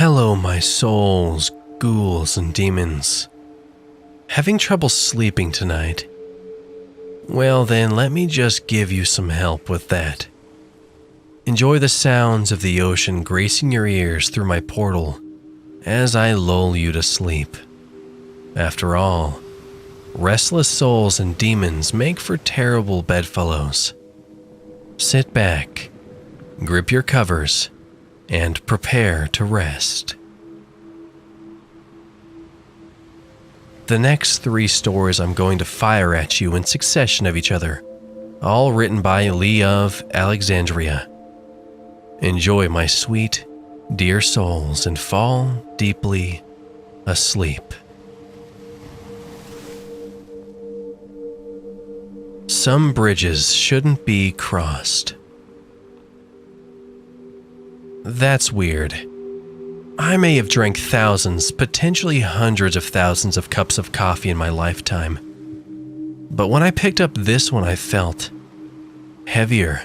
Hello, my souls, ghouls, and demons. Having trouble sleeping tonight? Well then, let me just give you some help with that. Enjoy the sounds of the ocean gracing your ears through my portal as I lull you to sleep. After all, restless souls and demons make for terrible bedfellows. Sit back, grip your covers, and prepare to rest. The next 3 stories I'm going to fire at you in succession of each other, all written by Lee of Alexandria. Enjoy, my sweet, dear souls, and fall deeply asleep. Some bridges shouldn't be crossed. That's weird. I may have drank thousands, potentially hundreds of thousands of cups of coffee in my lifetime. But when I picked up this one, I felt heavier.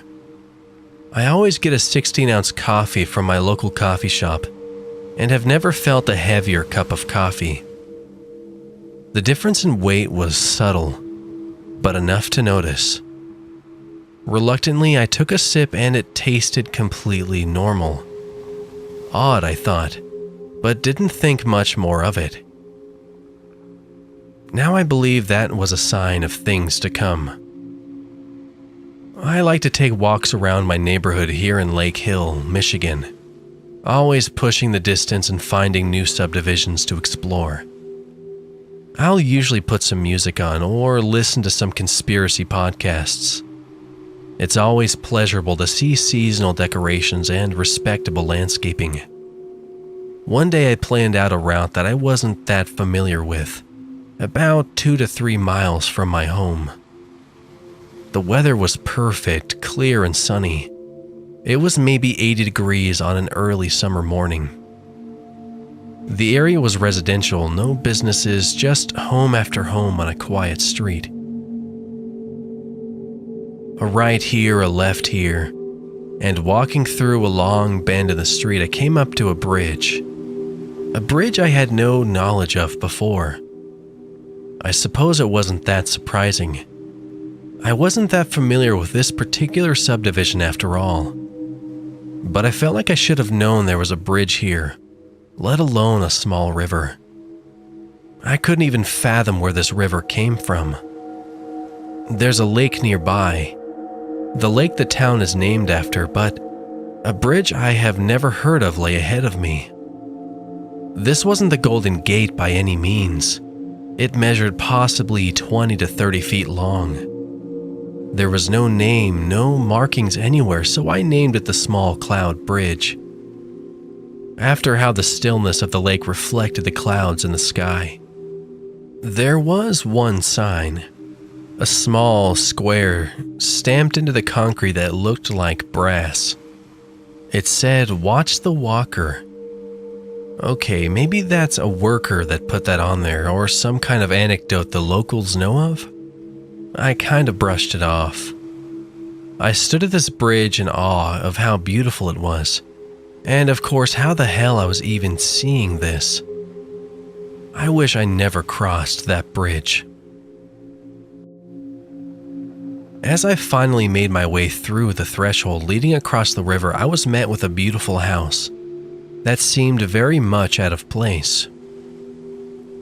I always get a 16-ounce coffee from my local coffee shop and have never felt a heavier cup of coffee. The difference in weight was subtle, but enough to notice. Reluctantly, I took a sip and it tasted completely normal. Odd, I thought, but didn't think much more of it. Now I believe that was a sign of things to come. I like to take walks around my neighborhood here in Lake Hill, Michigan, always pushing the distance and finding new subdivisions to explore. I'll usually put some music on or listen to some conspiracy podcasts. It's always pleasurable to see seasonal decorations and respectable landscaping. One day I planned out a route that I wasn't that familiar with, about 2 to 3 miles from my home. The weather was perfect, clear and sunny. It was maybe 80 degrees on an early summer morning. The area was residential, no businesses, just home after home on a quiet street. A right here, a left here, and walking through a long bend in the street, I came up to a bridge. A bridge I had no knowledge of before. I suppose it wasn't that surprising. I wasn't that familiar with this particular subdivision after all. But I felt like I should have known there was a bridge here, let alone a small river. I couldn't even fathom where this river came from. There's a lake nearby, the lake the town is named after, but a bridge I have never heard of lay ahead of me. This wasn't the Golden Gate by any means. It measured possibly 20 to 30 feet long. There was no name, no markings anywhere, so I named it the Small Cloud Bridge, after how the stillness of the lake reflected the clouds in the sky. There was one sign. A small square stamped into the concrete that looked like brass. It said, "Watch the walker." Okay, maybe that's a worker that put that on there, or some kind of anecdote the locals know of? I kind of brushed it off. I stood at this bridge in awe of how beautiful it was, and of course how the hell I was even seeing this. I wish I never crossed that bridge. As I finally made my way through the threshold leading across the river, I was met with a beautiful house that seemed very much out of place.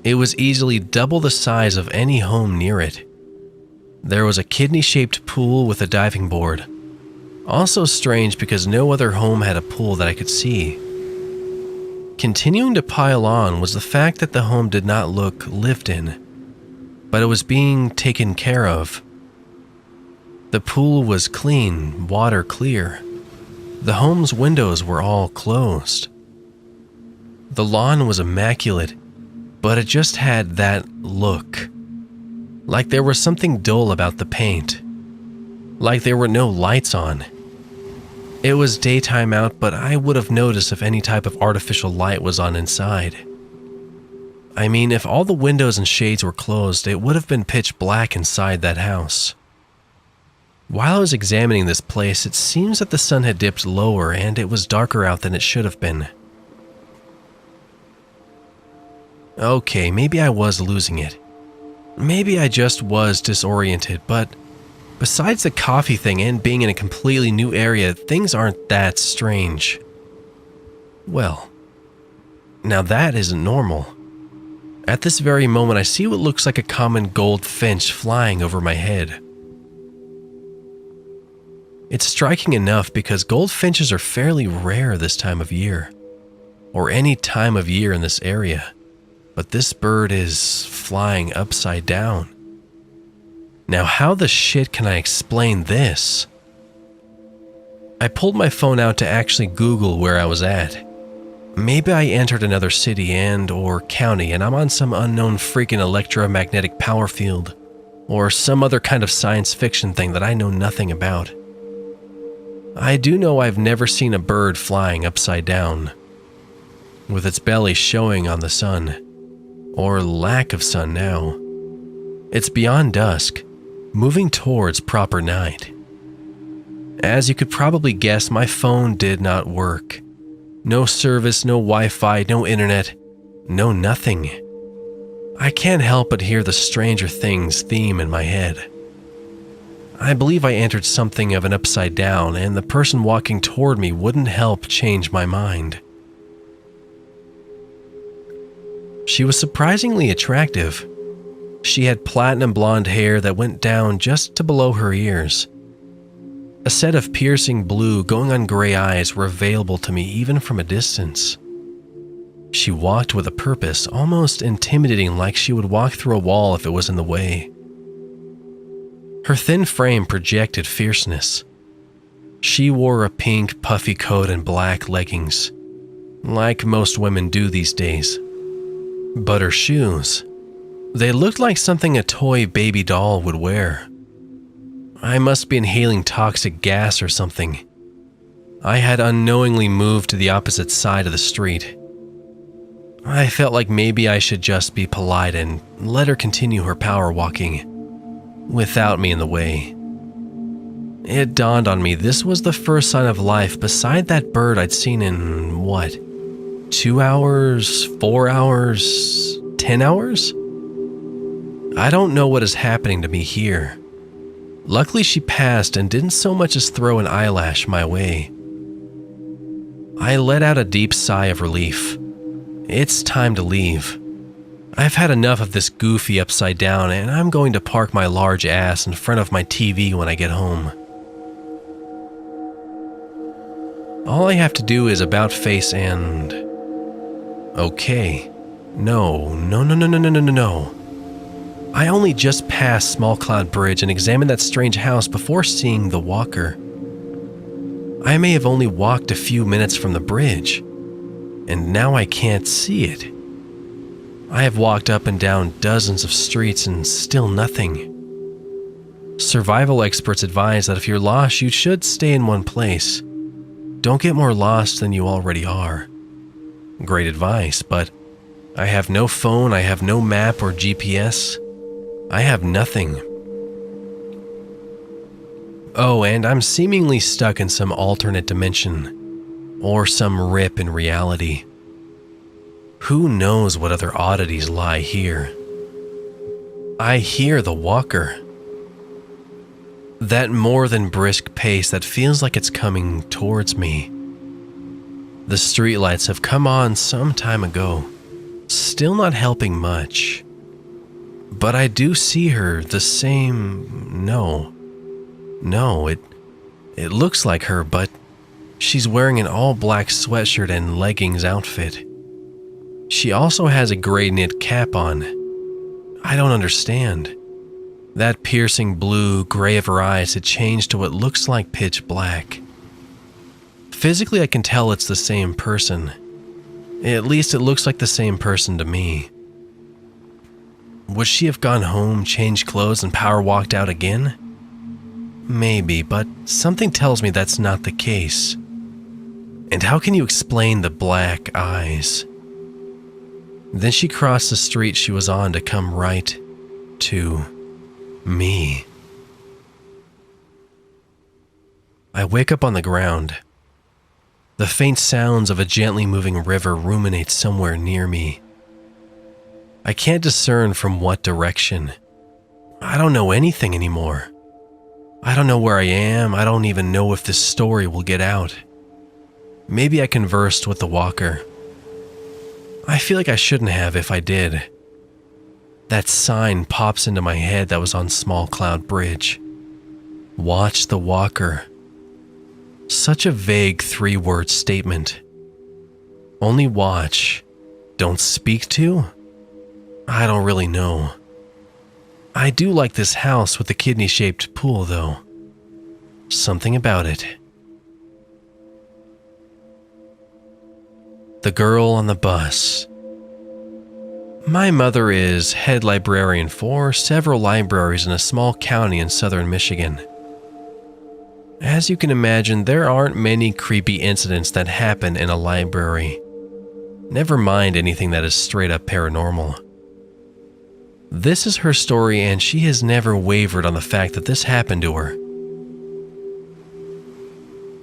It was easily double the size of any home near it. There was a kidney-shaped pool with a diving board. Also strange because no other home had a pool that I could see. Continuing to pile on was the fact that the home did not look lived in, but it was being taken care of. The pool was clean, water clear. The home's windows were all closed. The lawn was immaculate, but it just had that look. Like there was something dull about the paint. Like there were no lights on. It was daytime out, but I would have noticed if any type of artificial light was on inside. I mean, if all the windows and shades were closed, it would have been pitch black inside that house. While I was examining this place, it seems that the sun had dipped lower and it was darker out than it should have been. Okay, maybe I was losing it. Maybe I just was disoriented, but besides the coffee thing and being in a completely new area, things aren't that strange. Well, now that isn't normal. At this very moment, I see what looks like a common goldfinch flying over my head. It's striking enough because goldfinches are fairly rare this time of year, or any time of year in this area, but this bird is flying upside down. Now how the shit can I explain this? I pulled my phone out to actually Google where I was at. Maybe I entered another city or county and I'm on some unknown freaking electromagnetic power field, or some other kind of science fiction thing that I know nothing about. I do know I've never seen a bird flying upside down, with its belly showing on the sun, or lack of sun now. It's beyond dusk, moving towards proper night. As you could probably guess, my phone did not work. No service, no Wi-Fi, no internet, no nothing. I can't help but hear the Stranger Things theme in my head. I believe I entered something of an upside down, and the person walking toward me wouldn't help change my mind. She was surprisingly attractive. She had platinum blonde hair that went down just to below her ears. A set of piercing blue going on gray eyes were available to me even from a distance. She walked with a purpose, almost intimidating, like she would walk through a wall if it was in the way. Her thin frame projected fierceness. She wore a pink, puffy coat and black leggings, like most women do these days. But her shoes, they looked like something a toy baby doll would wear. I must be inhaling toxic gas or something. I had unknowingly moved to the opposite side of the street. I felt like maybe I should just be polite and let her continue her power walking, without me in the way. It dawned on me this was the first sign of life beside that bird I'd seen in, 2 hours, 4 hours, 10 hours? I don't know what is happening to me here. Luckily she passed and didn't so much as throw an eyelash my way. I let out a deep sigh of relief. It's time to leave. I've had enough of this goofy upside down, and I'm going to park my large ass in front of my TV when I get home. All I have to do is about face and... Okay. No. I only just passed Small Cloud Bridge and examined that strange house before seeing the walker. I may have only walked a few minutes from the bridge, and now I can't see it. I have walked up and down dozens of streets and still nothing. Survival experts advise that if you're lost, you should stay in one place. Don't get more lost than you already are. Great advice, but I have no phone, I have no map or GPS. I have nothing. Oh, and I'm seemingly stuck in some alternate dimension, or some rip in reality. Who knows what other oddities lie here? I hear the walker. That more than brisk pace that feels like it's coming towards me. The streetlights have come on some time ago, still not helping much. But I do see her the same... No, it looks like her, but she's wearing an all-black sweatshirt and leggings outfit. She also has a gray knit cap on. I don't understand. That piercing blue gray of her eyes had changed to what looks like pitch black. Physically, I can tell it's the same person. At least it looks like the same person to me. Would she have gone home, changed clothes, and power walked out again? Maybe, but something tells me that's not the case. And how can you explain the black eyes? Then she crossed the street she was on to come right to me. I wake up on the ground. The faint sounds of a gently moving river ruminate somewhere near me. I can't discern from what direction. I don't know anything anymore. I don't know where I am. I don't even know if this story will get out. Maybe I conversed with the walker. I feel like I shouldn't have if I did. That sign pops into my head that was on Small Cloud Bridge. Watch the walker. Such a vague 3-word statement. Only watch. Don't speak to? I don't really know. I do like this house with the kidney-shaped pool, though. Something about it. The girl on the bus. My mother is head librarian for several libraries in a small county in southern Michigan. As you can imagine, there aren't many creepy incidents that happen in a library. Never mind anything that is straight up paranormal. This is her story, and she has never wavered on the fact that this happened to her.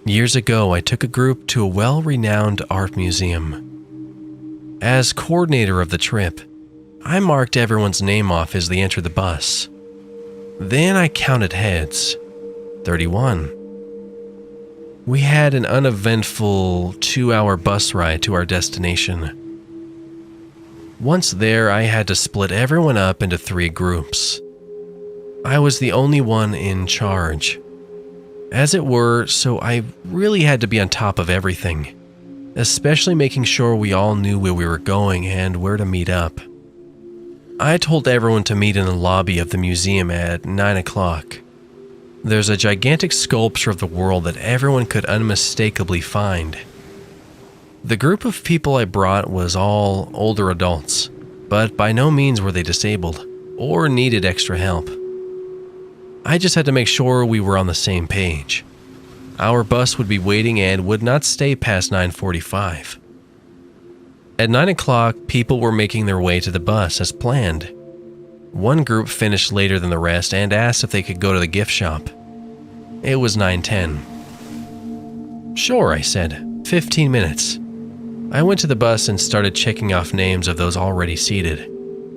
Years ago, I took a group to a well-renowned art museum. As coordinator of the trip, I marked everyone's name off as they entered the bus. Then I counted heads. 31. We had an uneventful 2-hour bus ride to our destination. Once there, I had to split everyone up into 3 groups. I was the only one in charge, as it were, so I really had to be on top of everything, especially making sure we all knew where we were going and where to meet up. I told everyone to meet in the lobby of the museum at 9 o'clock. There's a gigantic sculpture of the world that everyone could unmistakably find. The group of people I brought was all older adults, but by no means were they disabled or needed extra help. I just had to make sure we were on the same page. Our bus would be waiting and would not stay past 9:45. At 9 o'clock, people were making their way to the bus as planned. One group finished later than the rest and asked if they could go to the gift shop. It was 9:10. Sure, I said. 15 minutes. I went to the bus and started checking off names of those already seated.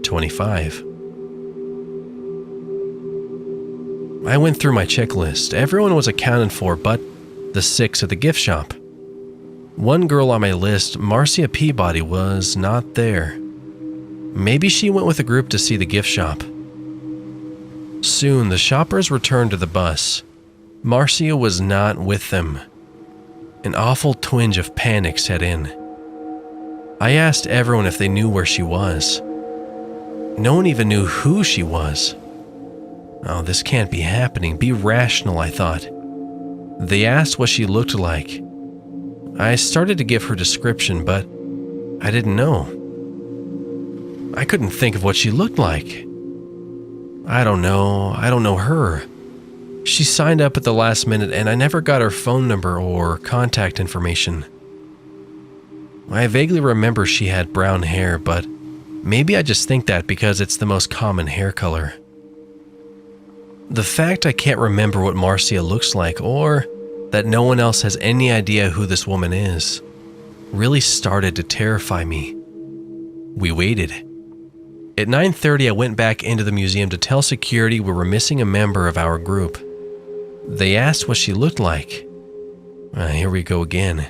25. I went through my checklist. Everyone was accounted for but the 6 at the gift shop. One girl on my list, Marcia Peabody, was not there. Maybe she went with a group to see the gift shop. Soon, the shoppers returned to the bus. Marcia was not with them. An awful twinge of panic set in. I asked everyone if they knew where she was. No one even knew who she was. Oh, this can't be happening. Be rational, I thought. They asked what she looked like. I started to give her description, but I didn't know. I couldn't think of what she looked like. I don't know her. She signed up at the last minute and I never got her phone number or contact information. I vaguely remember she had brown hair, but maybe I just think that because it's the most common hair color. The fact I can't remember what Marcia looks like or that no one else has any idea who this woman is really started to terrify me. We waited. At 9:30, I went back into the museum to tell security we were missing a member of our group. They asked what she looked like. Here we go again.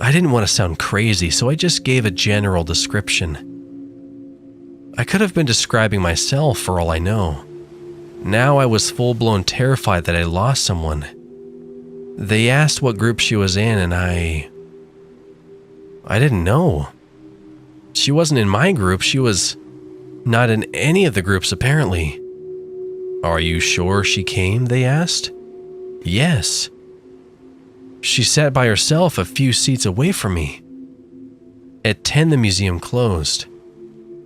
I didn't want to sound crazy, so I just gave a general description. I could have been describing myself for all I know. Now I was full-blown terrified that I lost someone. They asked what group she was in, and I didn't know. She wasn't in my group. She was not in any of the groups, apparently. Are you sure she came? They asked. Yes. She sat by herself a few seats away from me. At 10, the museum closed.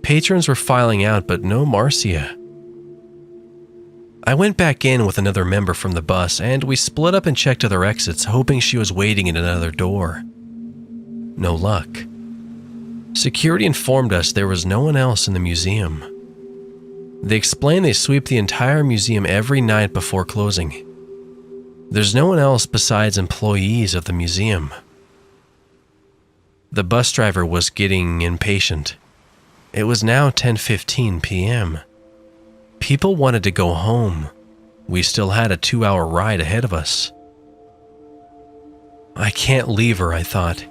Patrons were filing out, but no Marcia. I went back in with another member from the bus, and we split up and checked other exits, hoping she was waiting at another door. No luck. Security informed us there was no one else in the museum. They explained they sweep the entire museum every night before closing. There's no one else besides employees of the museum. The bus driver was getting impatient. It was now 10:15 p.m. People wanted to go home. We still had a 2-hour ride ahead of us. I can't leave her, I thought.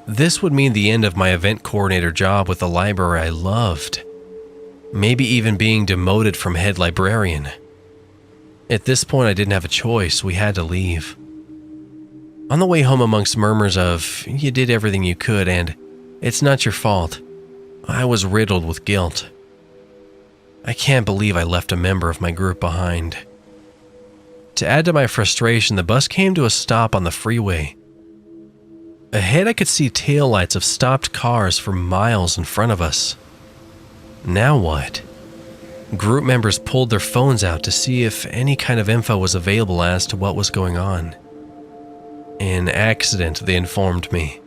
This would mean the end of my event coordinator job with the library I loved. Maybe even being demoted from head librarian. At this point, I didn't have a choice. We had to leave. On the way home, amongst murmurs of, you did everything you could and it's not your fault, I was riddled with guilt. I can't believe I left a member of my group behind. To add to my frustration, the bus came to a stop on the freeway. Ahead, I could see taillights of stopped cars for miles in front of us. Now what? Group members pulled their phones out to see if any kind of info was available as to what was going on. An accident, they informed me.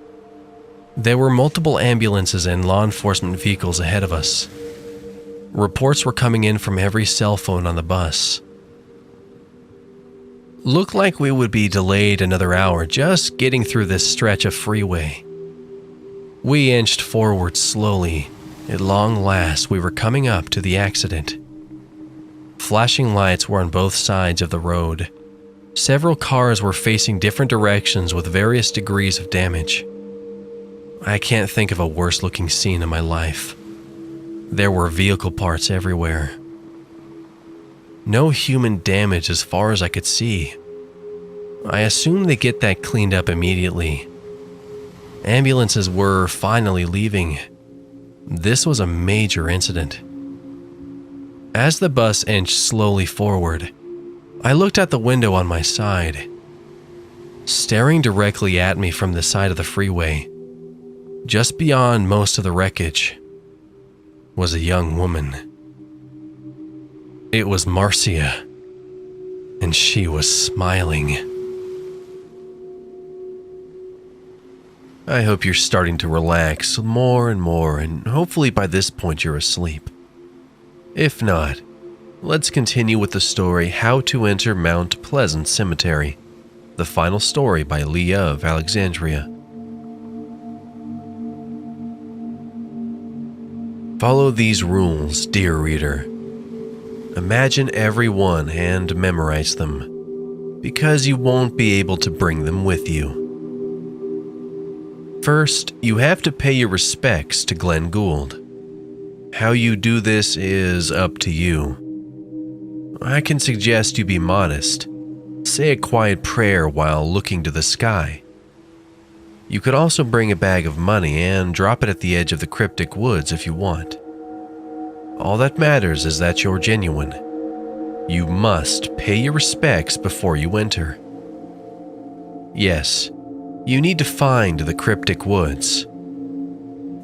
There were multiple ambulances and law enforcement vehicles ahead of us. Reports were coming in from every cell phone on the bus. Looked like we would be delayed another hour just getting through this stretch of freeway. We inched forward slowly. At long last, we were coming up to the accident. Flashing lights were on both sides of the road. Several cars were facing different directions with various degrees of damage. I can't think of a worse looking scene in my life. There were vehicle parts everywhere. No human damage as far as I could see. I assume they get that cleaned up immediately. Ambulances were finally leaving. This was a major incident. As the bus inched slowly forward, I looked out the window on my side. Staring directly at me from the side of the freeway, just beyond most of the wreckage, was a young woman. It was Marcia, and she was smiling. I hope you're starting to relax more and more, and hopefully by this point you're asleep. If not, let's continue with the story How to Enter Mount Pleasant Cemetery, the final story by Leah of Alexandria. Follow these rules, dear reader. Imagine every one and memorize them, because you won't be able to bring them with you. First, you have to pay your respects to Glenn Gould. How you do this is up to you. I can suggest you be modest. Say a quiet prayer while looking to the sky. You could also bring a bag of money and drop it at the edge of the cryptic woods if you want. All that matters is that you're genuine. You must pay your respects before you enter. Yes, you need to find the cryptic woods.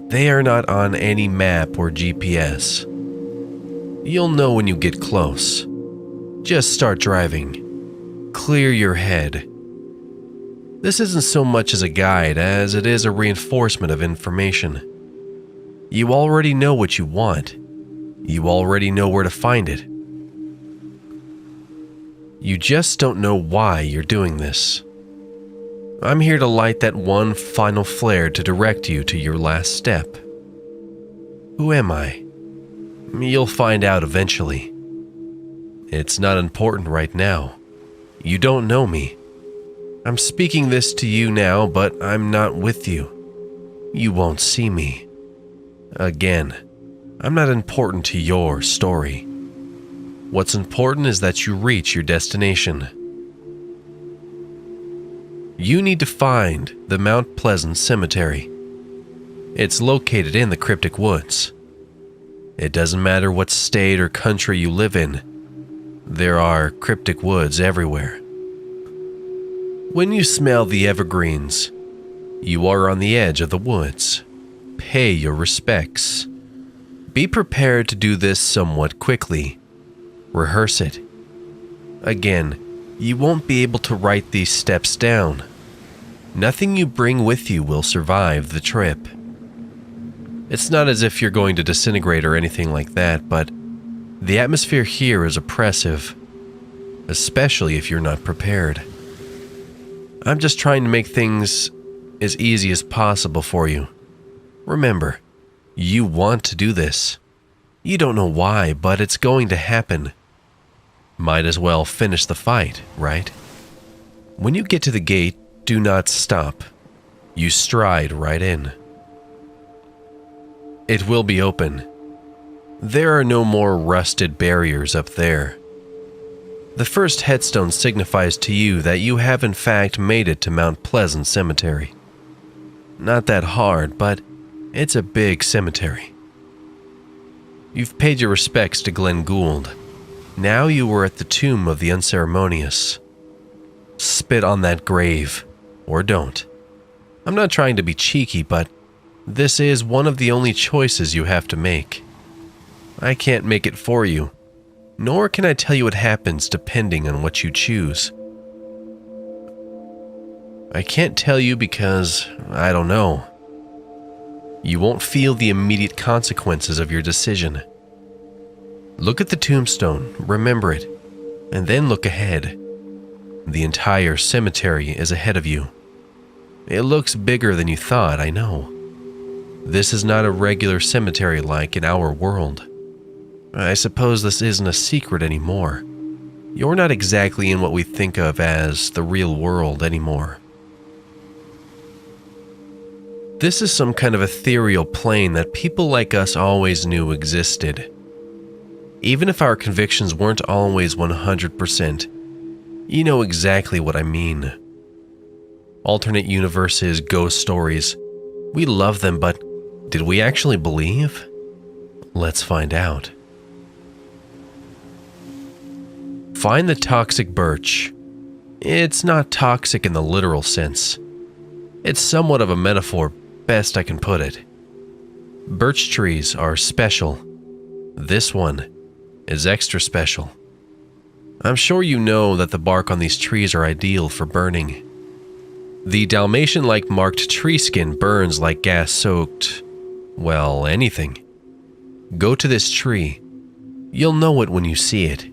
They are not on any map or GPS. You'll know when you get close. Just start driving. Clear your head. This isn't so much as a guide as it is a reinforcement of information. You already know what you want. You already know where to find it. You just don't know why you're doing this. I'm here to light that one final flare to direct you to your last step. Who am I? You'll find out eventually. It's not important right now. You don't know me. I'm speaking this to you now, but I'm not with you. You won't see me. Again, I'm not important to your story. What's important is that you reach your destination. You need to find the Mount Pleasant Cemetery. It's located in the cryptic woods. It doesn't matter what state or country you live in. There are cryptic woods everywhere. When you smell the evergreens, you are on the edge of the woods. Pay your respects. Be prepared to do this somewhat quickly. Rehearse it. Again, you won't be able to write these steps down. Nothing you bring with you will survive the trip. It's not as if you're going to disintegrate or anything like that, but the atmosphere here is oppressive, especially if you're not prepared. I'm just trying to make things as easy as possible for you. Remember, You want to do this. You don't know why, but it's going to happen. Might as well finish the fight, right? When you get to the gate, do not stop. You stride right in. It will be open. There are no more rusted barriers up there. The first headstone signifies to you that you have in fact made it to Mount Pleasant Cemetery. Not that hard, but it's a big cemetery. You've paid your respects to Glenn Gould. Now you are at the tomb of the unceremonious. Spit on that grave, or don't. I'm not trying to be cheeky, but this is one of the only choices you have to make. I can't make it for you, nor can I tell you what happens depending on what you choose. I can't tell you because I don't know. You won't feel the immediate consequences of your decision. Look at the tombstone, remember it, and then look ahead. The entire cemetery is ahead of you. It looks bigger than you thought, I know. This is not a regular cemetery like in our world. I suppose this isn't a secret anymore. You're not exactly in what we think of as the real world anymore. This is some kind of ethereal plane that people like us always knew existed. Even if our convictions weren't always 100%, you know exactly what I mean. Alternate universes, ghost stories, we love them, but did we actually believe? Let's find out. Find the toxic birch. It's not toxic in the literal sense. It's somewhat of a metaphor, best I can put it. Birch trees are special. This one is extra special. I'm sure you know that the bark on these trees are ideal for burning. The Dalmatian-like marked tree skin burns like gas-soaked, well, anything. Go to this tree. You'll know it when you see it.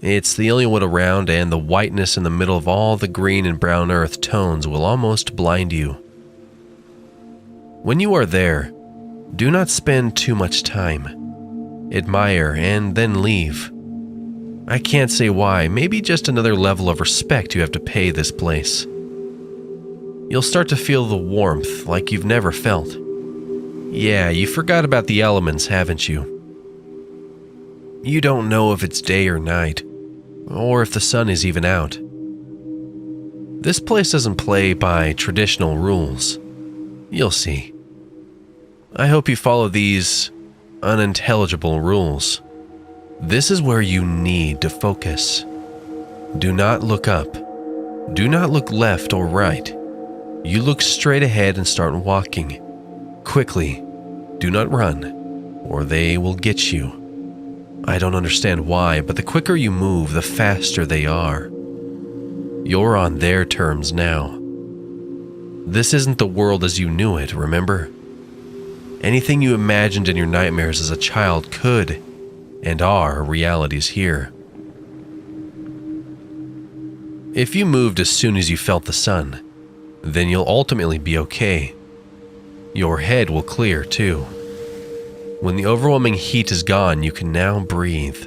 It's the only one around, and the whiteness in the middle of all the green and brown earth tones will almost blind you. When you are there, do not spend too much time. Admire and then leave. I can't say why, maybe just another level of respect you have to pay this place. You'll start to feel the warmth like you've never felt. Yeah, you forgot about the elements, haven't you? You don't know if it's day or night, or if the sun is even out. This place doesn't play by traditional rules. You'll see. I hope you follow these unintelligible rules. This is where you need to focus. Do not look up. Do not look left or right. You look straight ahead and start walking. Quickly. Do not run, or they will get you. I don't understand why, but the quicker you move, the faster they are. You're on their terms now. This isn't the world as you knew it, remember? Anything you imagined in your nightmares as a child could and are realities here. If you moved as soon as you felt the sun, then you'll ultimately be okay. Your head will clear too. When the overwhelming heat is gone, you can now breathe.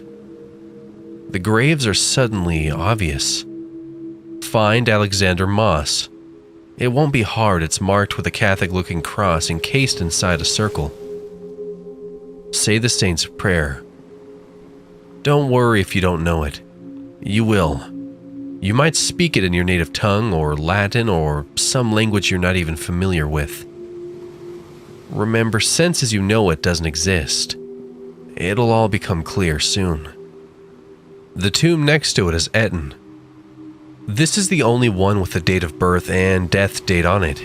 The graves are suddenly obvious. Find Alexander Moss. It won't be hard, it's marked with a Catholic-looking cross encased inside a circle. Say the saint's prayer. Don't worry if you don't know it. You will. You might speak it in your native tongue or Latin or some language you're not even familiar with. Remember, sense as you know it doesn't exist. It'll all become clear soon. The tomb next to it is Eton. This is the only one with the date of birth and death date on it,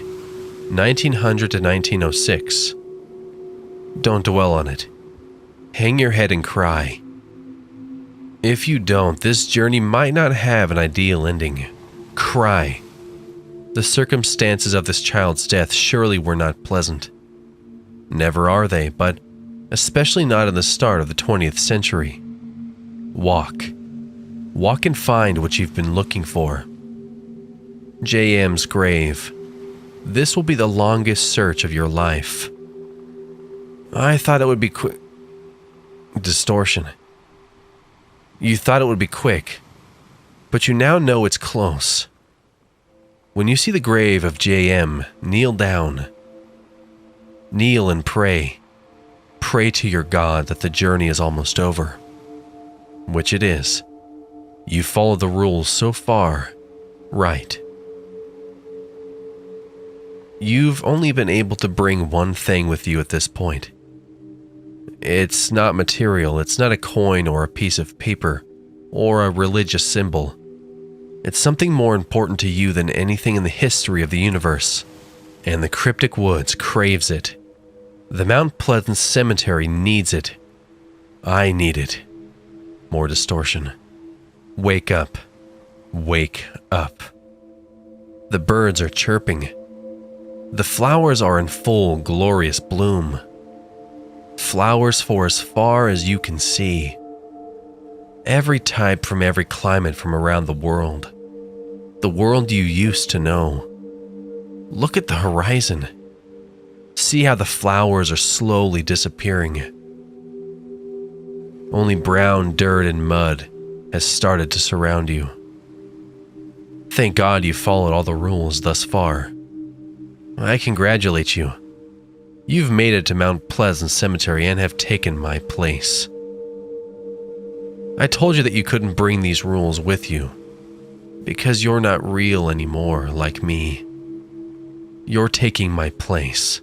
1900 to 1906. Don't dwell on it. Hang your head and cry. If you don't, this journey might not have an ideal ending. Cry. The circumstances of this child's death surely were not pleasant. Never are they, but especially not in the start of the 20th century. Walk. Walk and find what you've been looking for. J.M.'s grave. This will be the longest search of your life. I thought it would be quick. Distortion. You thought it would be quick, but you now know it's close. When you see the grave of J.M., kneel down. Kneel and pray. Pray to your God that the journey is almost over. Which it is. You followed the rules so far, right. You've only been able to bring one thing with you at this point. It's not material, it's not a coin or a piece of paper, or a religious symbol. It's something more important to you than anything in the history of the universe, and the Cryptic Woods craves it. The Mount Pleasant Cemetery needs it. I need it. More distortion. Wake up. Wake up. The birds are chirping. The flowers are in full, glorious bloom. Flowers for as far as you can see. Every type from every climate from around the world. The world you used to know. Look at the horizon. See how the flowers are slowly disappearing. Only brown dirt and mud has started to surround you. Thank God you followed all the rules thus far. I congratulate you. You've made it to Mount Pleasant Cemetery and have taken my place. I told you that you couldn't bring these rules with you, because you're not real anymore like me. You're taking my place.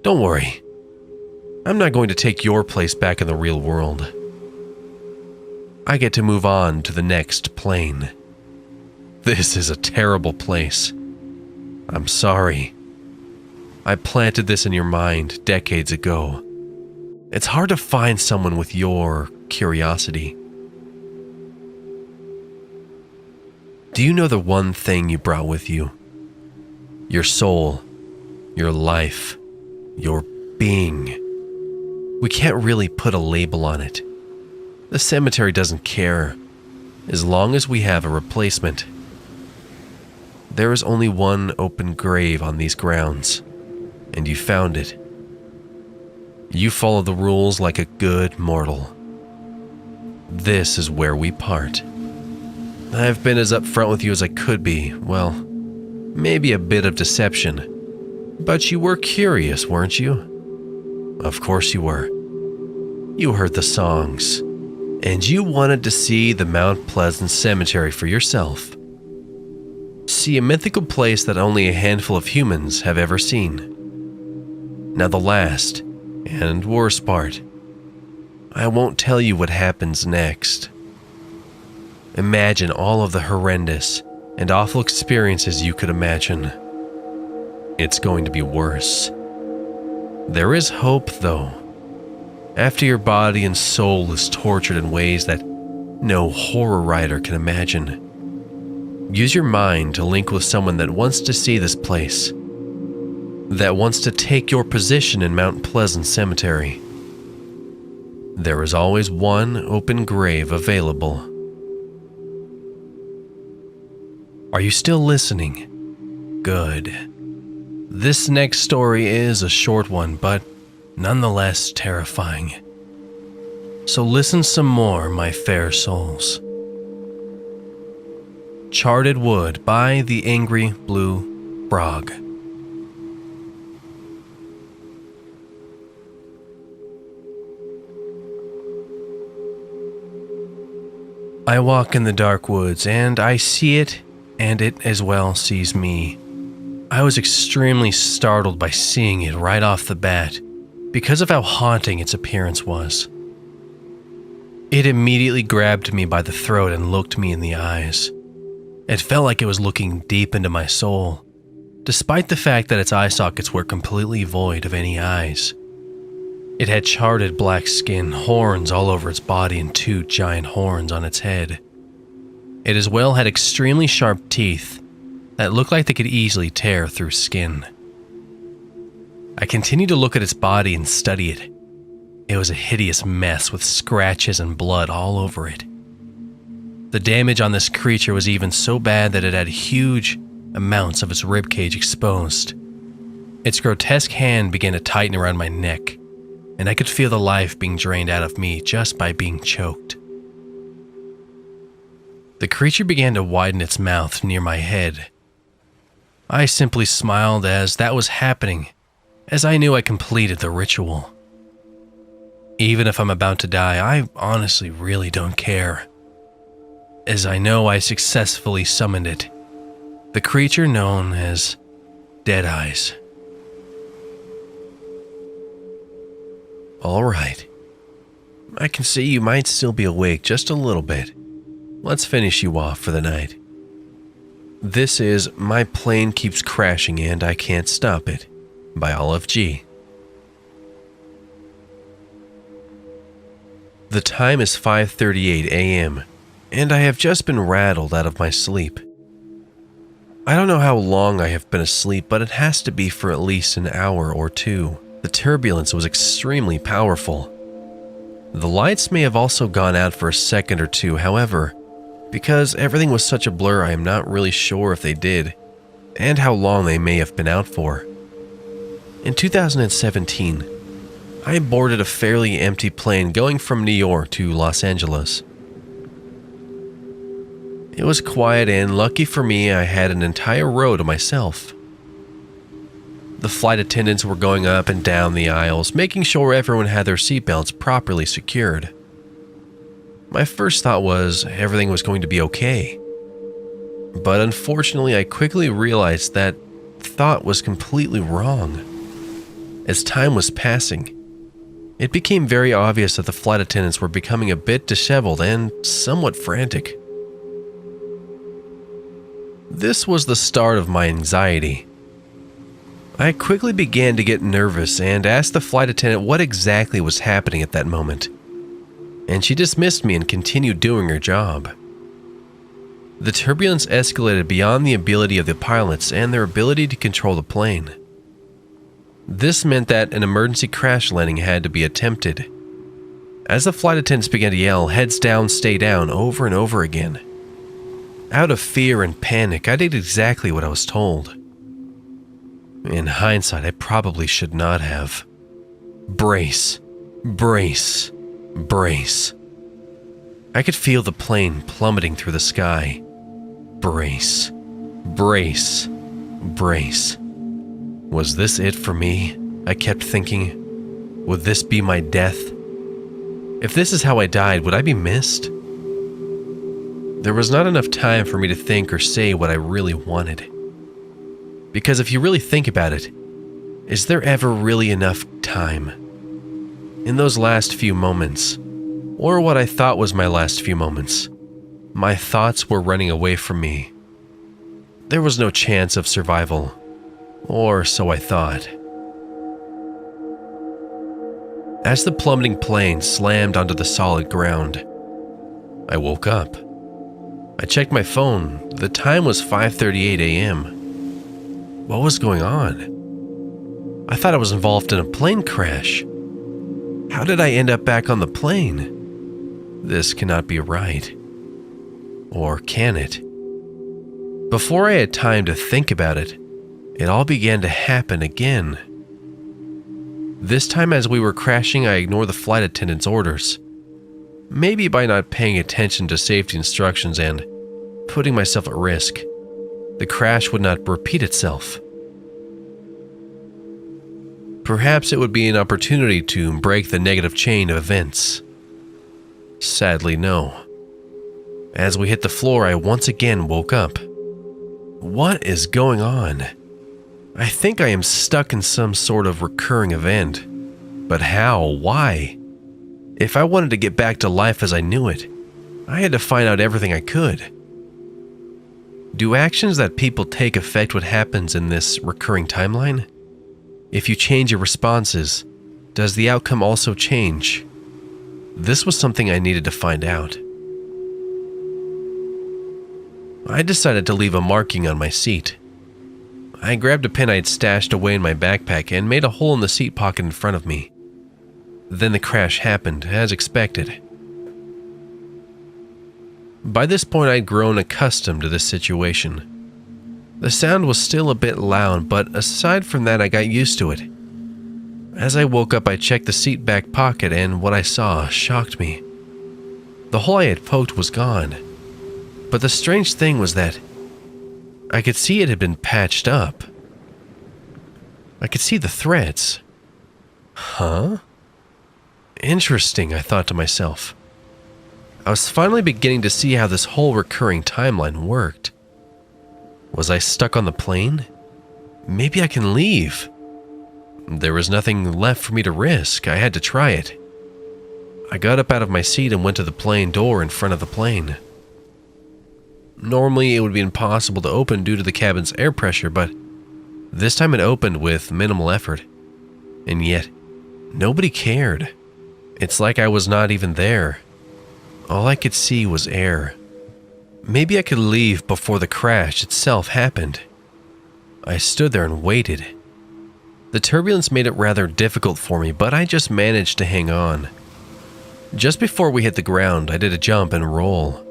Don't worry. I'm not going to take your place back in the real world. I get to move on to the next plane. This is a terrible place. I'm sorry. I planted this in your mind decades ago. It's hard to find someone with your curiosity. Do you know the one thing you brought with you? Your soul, your life, your being. We can't really put a label on it. The cemetery doesn't care, as long as we have a replacement. There is only one open grave on these grounds, and you found it. You follow the rules like a good mortal. This is where we part. I've been as upfront with you as I could be. Well, maybe a bit of deception. But you were curious, weren't you? Of course you were. You heard the songs, and you wanted to see the Mount Pleasant Cemetery for yourself. See a mythical place that only a handful of humans have ever seen. Now the last, and worst part. I won't tell you what happens next. Imagine all of the horrendous and awful experiences you could imagine. It's going to be worse. There is hope, though. After your body and soul is tortured in ways that no horror writer can imagine, use your mind to link with someone that wants to see this place, that wants to take your position in Mount Pleasant Cemetery. There is always one open grave available. Are you still listening? Good. This next story is a short one, but nonetheless terrifying. So listen some more, my fair souls. Charted Wood by the Angry Blue Frog. I walk in the dark woods, and I see it, and it as well sees me. I was extremely startled by seeing it right off the bat, because of how haunting its appearance was. It immediately grabbed me by the throat and looked me in the eyes. It felt like it was looking deep into my soul, despite the fact that its eye sockets were completely void of any eyes. It had charred black skin, horns all over its body, and 2 giant horns on its head. It as well had extremely sharp teeth that looked like they could easily tear through skin. I continued to look at its body and study it. It was a hideous mess with scratches and blood all over it. The damage on this creature was even so bad that it had huge amounts of its ribcage exposed. Its grotesque hand began to tighten around my neck, and I could feel the life being drained out of me just by being choked. The creature began to widen its mouth near my head. I simply smiled as that was happening, as I knew I completed the ritual. Even if I'm about to die, I honestly really don't care, as I know I successfully summoned it, the creature known as Dead Eyes. All right. I can see you might still be awake just a little bit. Let's finish you off for the night. This is My Plane Keeps Crashing and I Can't Stop It by Olive G. The time is 5:38 a.m. and I have just been rattled out of my sleep. I don't know how long I have been asleep, but it has to be for at least an hour or two. The turbulence was extremely powerful. The lights may have also gone out for a second or two, however, because everything was such a blur, I am not really sure if they did, and how long they may have been out for. In 2017, I boarded a fairly empty plane going from New York to Los Angeles. It was quiet and lucky for me I had an entire row to myself. The flight attendants were going up and down the aisles, making sure everyone had their seatbelts properly secured. My first thought was everything was going to be okay. But unfortunately, I quickly realized that thought was completely wrong. As time was passing, it became very obvious that the flight attendants were becoming a bit disheveled and somewhat frantic. This was the start of my anxiety. I quickly began to get nervous and asked the flight attendant what exactly was happening at that moment, and she dismissed me and continued doing her job. The turbulence escalated beyond the ability of the pilots and their ability to control the plane. This meant that an emergency crash landing had to be attempted. As the flight attendants began to yell, "Heads down, stay down," over and over again. Out of fear and panic, I did exactly what I was told. In hindsight, I probably should not have. Brace, brace, brace. I could feel the plane plummeting through the sky. Brace, brace, brace. Was this it for me? I kept thinking. Would this be my death? If this is how I died, would I be missed? There was not enough time for me to think or say what I really wanted. Because if you really think about it, is there ever really enough time? In those last few moments, or what I thought was my last few moments, my thoughts were running away from me. There was no chance of survival, or so I thought. As the plummeting plane slammed onto the solid ground, I woke up. I checked my phone. The time was 5:38 a.m. What was going on? I thought I was involved in a plane crash. How did I end up back on the plane? This cannot be right. Or can it? Before I had time to think about it, it all began to happen again. This time as we were crashing, I ignored the flight attendant's orders. Maybe by not paying attention to safety instructions and putting myself at risk, the crash would not repeat itself. Perhaps it would be an opportunity to break the negative chain of events. Sadly, no. As we hit the floor, I once again woke up. What is going on? I think I am stuck in some sort of recurring event. But how? Why? If I wanted to get back to life as I knew it, I had to find out everything I could. Do actions that people take affect what happens in this recurring timeline? If you change your responses, does the outcome also change? This was something I needed to find out. I decided to leave a marking on my seat. I grabbed a pen I had stashed away in my backpack and made a hole in the seat pocket in front of me. Then the crash happened, as expected. By this point, I'd grown accustomed to this situation. The sound was still a bit loud, but aside from that, I got used to it. As I woke up, I checked the seat back pocket, and what I saw shocked me. The hole I had poked was gone, but the strange thing was that I could see it had been patched up. I could see the threads. Huh? Interesting, I thought to myself. I was finally beginning to see how this whole recurring timeline worked. Was I stuck on the plane? Maybe I can leave. There was nothing left for me to risk. I had to try it. I got up out of my seat and went to the plane door in front of the plane. Normally, it would be impossible to open due to the cabin's air pressure, but this time it opened with minimal effort. And yet, nobody cared. It's like I was not even there. All I could see was air. Maybe I could leave before the crash itself happened. I stood there and waited. The turbulence made it rather difficult for me, but I just managed to hang on. Just before we hit the ground, I did a jump and roll.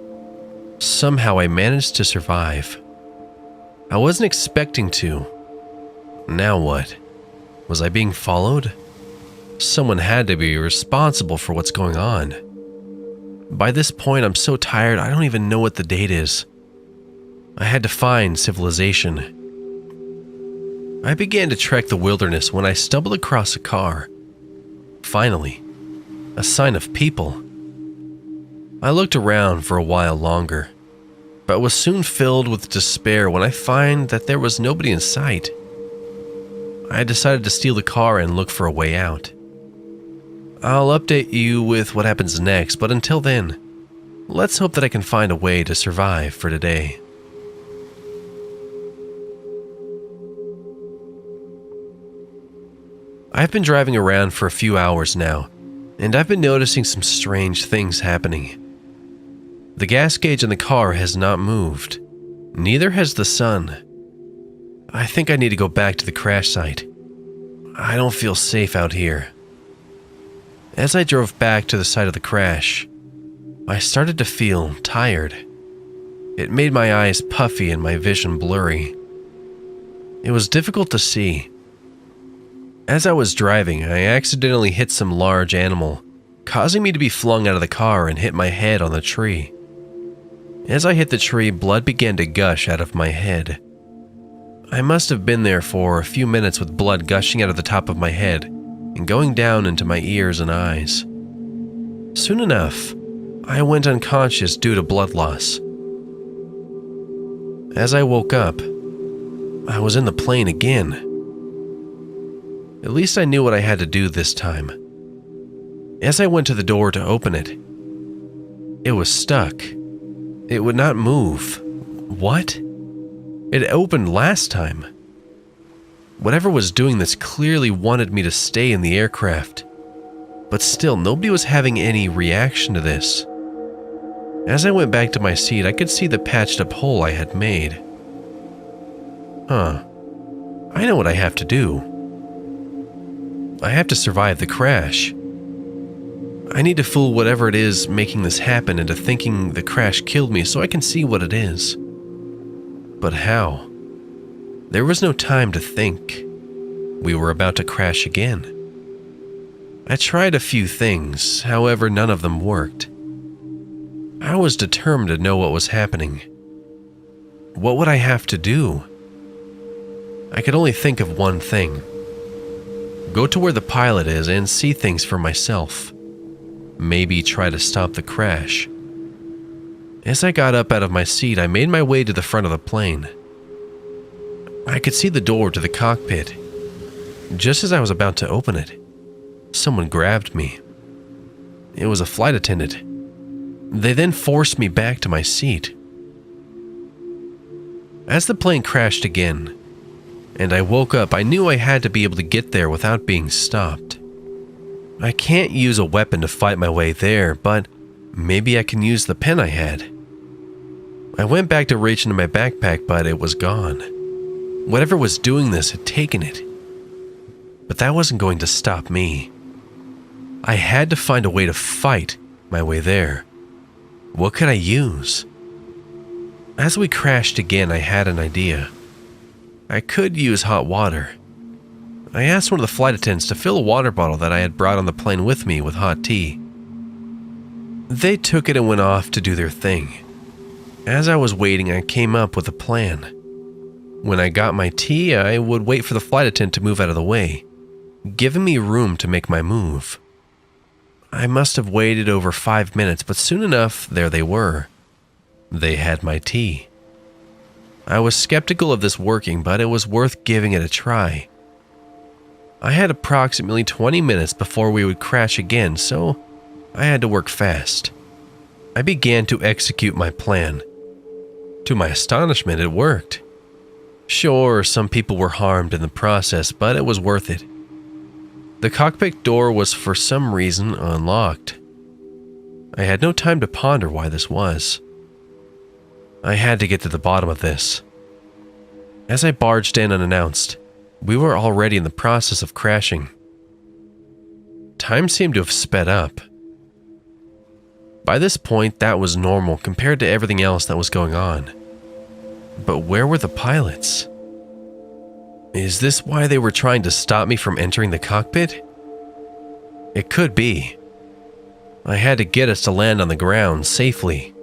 Somehow I managed to survive. I wasn't expecting to. Now what? Was I being followed? Someone had to be responsible for what's going on. By this point, I'm so tired I don't even know what the date is. I had to find civilization. I began to trek the wilderness when I stumbled across a car. Finally, a sign of people. I looked around for a while longer, but was soon filled with despair when I find that there was nobody in sight. I decided to steal the car and look for a way out. I'll update you with what happens next, but until then, let's hope that I can find a way to survive for today. I've been driving around for a few hours now, and I've been noticing some strange things happening. The gas gauge in the car has not moved. Neither has the sun. I think I need to go back to the crash site. I don't feel safe out here. As I drove back to the site of the crash, I started to feel tired. It made my eyes puffy and my vision blurry. It was difficult to see. As I was driving, I accidentally hit some large animal, causing me to be flung out of the car and hit my head on the tree. As I hit the tree, blood began to gush out of my head. I must have been there for a few minutes with blood gushing out of the top of my head and going down into my ears and eyes. Soon enough, I went unconscious due to blood loss. As I woke up, I was in the plane again. At least I knew what I had to do this time. As I went to the door to open it, it was stuck. It would not move. What? It opened last time. Whatever was doing this clearly wanted me to stay in the aircraft. But still, nobody was having any reaction to this. As I went back to my seat, I could see the patched up hole I had made. I know what I have to do. I have to survive the crash. I need to fool whatever it is making this happen into thinking the crash killed me so I can see what it is. But how? There was no time to think. We were about to crash again. I tried a few things, however, none of them worked. I was determined to know what was happening. What would I have to do? I could only think of one thing. Go to where the pilot is and see things for myself. Maybe try to stop the crash. As I got up out of my seat, I made my way to the front of the plane. I could see the door to the cockpit. Just as I was about to open it, someone grabbed me. It was a flight attendant. They then forced me back to my seat. As the plane crashed again, and I woke up, I knew I had to be able to get there without being stopped. I can't use a weapon to fight my way there, but maybe I can use the pen I had. I went back to reach into my backpack, but it was gone. Whatever was doing this had taken it. But that wasn't going to stop me. I had to find a way to fight my way there. What could I use? As we crashed again, I had an idea. I could use hot water. I asked one of the flight attendants to fill a water bottle that I had brought on the plane with me with hot tea. They took it and went off to do their thing. As I was waiting, I came up with a plan. When I got my tea, I would wait for the flight attendant to move out of the way, giving me room to make my move. I must have waited over 5 minutes, but soon enough, there they were. They had my tea. I was skeptical of this working, but it was worth giving it a try. I had approximately 20 minutes before we would crash again, so I had to work fast. I began to execute my plan. To my astonishment, it worked. Sure, some people were harmed in the process, but it was worth it. The cockpit door was for some reason unlocked. I had no time to ponder why this was. I had to get to the bottom of this. As I barged in unannounced, we were already in the process of crashing. Time seemed to have sped up. By this point, that was normal compared to everything else that was going on. But where were the pilots? Is this why they were trying to stop me from entering the cockpit? It could be. I had to get us to land on the ground safely.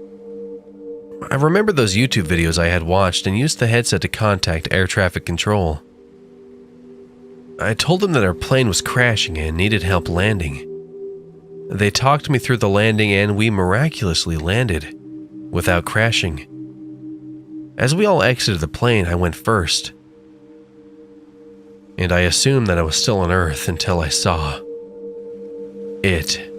I remember those YouTube videos I had watched and used the headset to contact air traffic control. I told them that our plane was crashing and needed help landing. They talked me through the landing and we miraculously landed, without crashing. As we all exited the plane, I went first. And I assumed that I was still on Earth until I saw it.